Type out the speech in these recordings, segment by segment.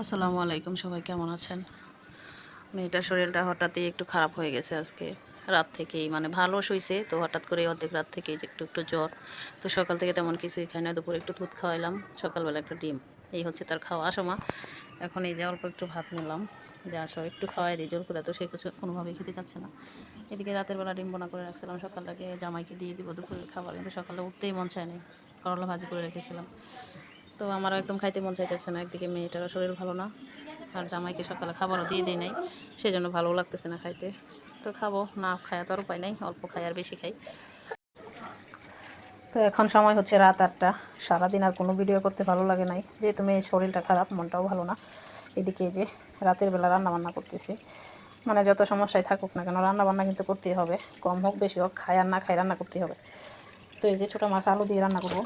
আসসালামু আলাইকুম, সবাই কেমন আছেন? মেয়েটার শরীরটা হঠাৎই একটু খারাপ হয়ে গেছে আজকে রাত থেকেই, মানে ভালো শুইছে তো হঠাৎ করে অর্ধেক রাত থেকেই যে একটু একটু জ্বর। তো সকাল থেকে তেমন কিছুই খাই না, দুপুরে একটু দুধ খাওয়াইলাম, সকালবেলা একটা ডিম। এই হচ্ছে তার খাওয়া সময়। এখন এই যে অল্প একটু ভাত নিলাম, যে আসো একটু খাওয়াই দিই জোর করে, তো সে কিছু কোনোভাবেই খেতে চাচ্ছে না। এদিকে রাতের বেলা ডিম বোনা করে রাখছিলাম, সকালটাকে জামাইকে দিয়ে দিব দুপুরের খাবার, কিন্তু সকালে উঠতেই মন চায় নাই। করলা ভাজি করে রেখেছিলাম, তো আমারও একদম খাইতে মন চাইতেছে না। একদিকে মেয়েটারও শরীর ভালো না, আর জামাইকে সকালে খাবারও দিয়ে দিই নাই, সেজন্য ভালো লাগতেছে না খাইতে। তো খাবো না, খায়া তো আর উপায় নাই, অল্প খাই আর বেশি খাই। তো এখন সময় হচ্ছে রাত 8টা। সারাদিন আর কোনো ভিডিও করতে ভালো লাগে নাই, যেহেতু মেয়ের শরীরটা খারাপ, মনটাও ভালো না। এদিকে যে রাতের বেলা রান্না বান্না করতেছি, মানে যত সমস্যায় থাকুক না কেন রান্না বান্না কিন্তু করতেই হবে, কম হোক বেশি হোক, খায় আর না খায় রান্না করতেই হবে। তো এই যে ছোটো মাছ আলু দিয়ে রান্না করবো,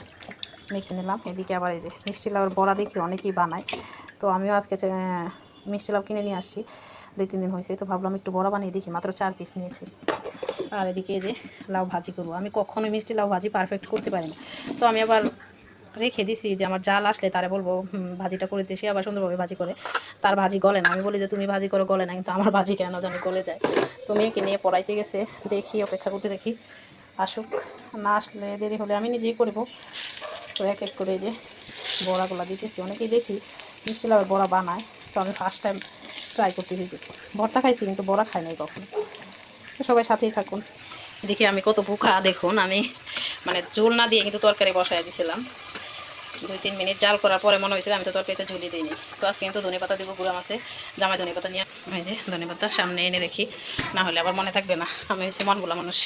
মেখে নিলাম। এদিকে আবার এই যে মিষ্টি লাউয়ের বড়া দেখি অনেকেই বানায়, তো আমিও আজকে মিষ্টি লাউ কিনে নিয়ে আসছি, 2-3 দিন হয়েছে, তো ভাবলাম একটু বড়া বানিয়ে দেখি, মাত্র 4 পিস নিয়েছি। আর এদিকে যে লাউ ভাজি করবো। আমি কখনোই মিষ্টি লাউ ভাজি পারফেক্ট করতে পারি না, তো আমি আবার রেখে দিছি যে আমার জাল আসলে তারে বলবো ভাজিটা করে দিয়ে, সে আবার সুন্দরভাবে ভাজি করে। তার ভাজি গলে না, আমি বলি যে তুমি ভাজি করো, গলে না, কিন্তু আমার ভাজি কেন জানি গলে যায়। তো মেয়েকে নিয়ে পড়াইতে গেছে, দেখি অপেক্ষা করতে দেখি আসুক, না আসলে দেরি হলে আমি নিজেই করব। তো এক এক করে যে বড়াগুলা দিতেছি, অনেকেই দেখি মিষ্টি লাউয়ের বড়া বানায়, তো আমি ফার্স্ট টাইম ট্রাই করতে দিয়েছি। ভর্তা খাইছি কিন্তু বড়া খাই নাই কখনো। তো সবাই সাথেই থাকুন। দেখি আমি কত বোকা, দেখুন আমি মানে ঝোল না দিয়ে কিন্তু তরকারি বসাই দিয়েছিলাম। 2-3 মিনিট জাল করার পরে মনে হয়েছিল আমি তো তরকারিতে ঝুলি দিইনি। তো আজকে কিন্তু ধনে পাতা দিব, গুঁড়া মাছে জামাই ধনে পাতা নিয়ে, এই যে ধনে পাতা সামনে এনে রেখি, না হলে আবার মনে থাকবে না। আমি হচ্ছে মনগুলা মানুষ।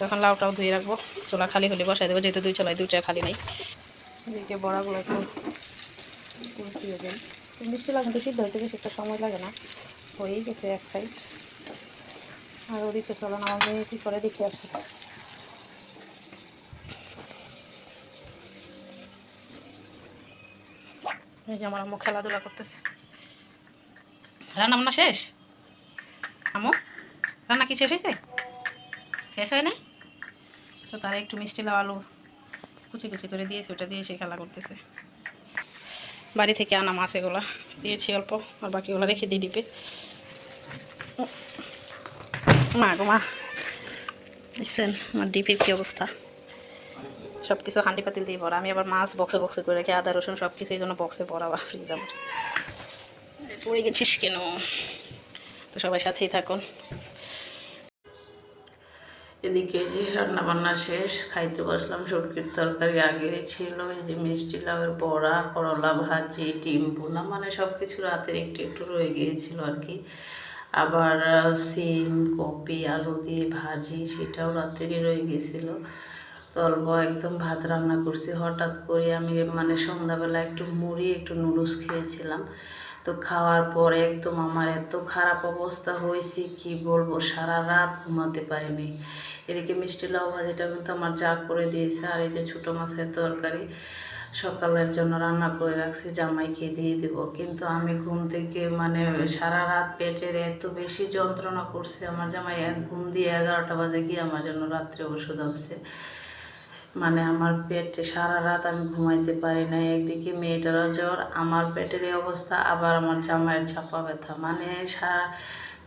তখন লাউটাও ধুয়ে রাখবো, চোলা খালি হলে বসাই দেবো, যেহেতু 2 চোলায় 2টা খালি নাই। এদিকে বড়াগুলো একটু দিয়ে দেন। মিষ্টি লাউ কিন্তু সিদ্ধ হইতে বেশি একটা সময় লাগে না, হয়েই গেছে এক সাইড। আর ওদিকে চলো না, আমার মেয়ে কী করে দেখে আসে। এই যে আমার আম্মু খেলাধুলা করতেছে। রান্না বান্না শেষ? আম্মু রান্না কি শেষ হয়েছে? শেষ হয় নাই? তো তারা একটু মিষ্টি লাউ আলু কুচি কুচি করে দিয়েছে, ওটা দিয়ে সে খেলা করতেছে। বাড়ি থেকে আনা মাছ এগুলা দিয়েছি অল্প, আর বাকিগুলো রেখে দিয়ে ডিপে। মা গো মা, দেখছেন আমার ডিপের কী অবস্থা, সব কিছু হাঁডি পাতিল দিয়ে ভরা। আমি আবার মাছ বক্সে বক্সে করে রেখে, আদা রসুন সব কিছু এই জন্য বক্সে ভরা বা ফ্রিজ আমার। পড়ে গেছিস কেন? তো সবাই সাথেই থাকুন। এদিকে যে রান্না বান্না শেষ, খাইতে বসলাম। শুটকির তরকারি আগের ছিল, এই যে মিষ্টি লাউয়ের বড়া, করলা ভাজি, ডিম বোনা, মানে সব কিছু রাতের একটু একটু রয়ে গিয়েছিল আর কি। আবার সিম কপি আলু দিয়ে ভাজি, সেটাও রাতেরই রয়ে গিয়েছিল। তো অল্প একদম ভাত রান্না করছি। হঠাৎ করে আমি মানে সন্ধ্যাবেলা একটু মুড়ি একটু নুডলস খেয়েছিলাম, তো খাওয়ার পরে একদম আমার এত খারাপ অবস্থা হয়েছে কি বলবো, সারা রাত ঘুমাতে পারিনি। এদিকে মিষ্টি লাউ ভাজিটা কিন্তু আমার যা করে দিয়েছে, আর এই যে ছোটো মাছের তরকারি সকালের জন্য রান্না করে রাখছি, জামাইকে দিয়ে দিব। কিন্তু আমি ঘুম থেকে মানে সারা রাত পেটের এত বেশি যন্ত্রণা করছে, আমার জামাই ঘুম দিয়ে 11টা বাজে গিয়ে আমার জন্য রাত্রে ওষুধ আনছে। মানে আমার পেটে সারা রাত আমি ঘুমাইতে পারি না। একদিকে মেয়েটারও জ্বর, আমার পেটের এই অবস্থা, আবার আমার জামাইয়ের চাপা ব্যথা, মানে সারা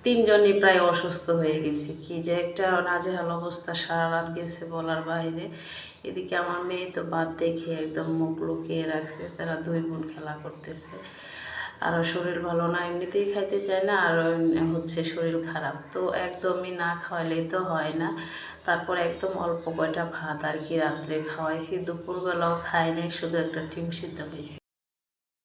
3জনই প্রায় অসুস্থ হয়ে গেছি। কি যে একটা নাজেহাল অবস্থা, সারা রাত গেছে বলার বাইরে। এদিকে আমার মেয়ে তো বাদ দেখে একদম মুখ লুকিয়ে রাখছে, তারা 2 বোন খেলা করতেছে। আর শরীর ভালো না, এমনিতেই খাইতে চায় না, আর হচ্ছে শরীর খারাপ, তো একদমই না খাওয়ালেই তো হয় না। তারপর একদম অল্প কয়টা ভাত আর কি রাত্রে খাওয়াইছি, দুপুরবেলাও খাই নাই, শুধু একটা ডিম সিদ্ধ হয়েছে।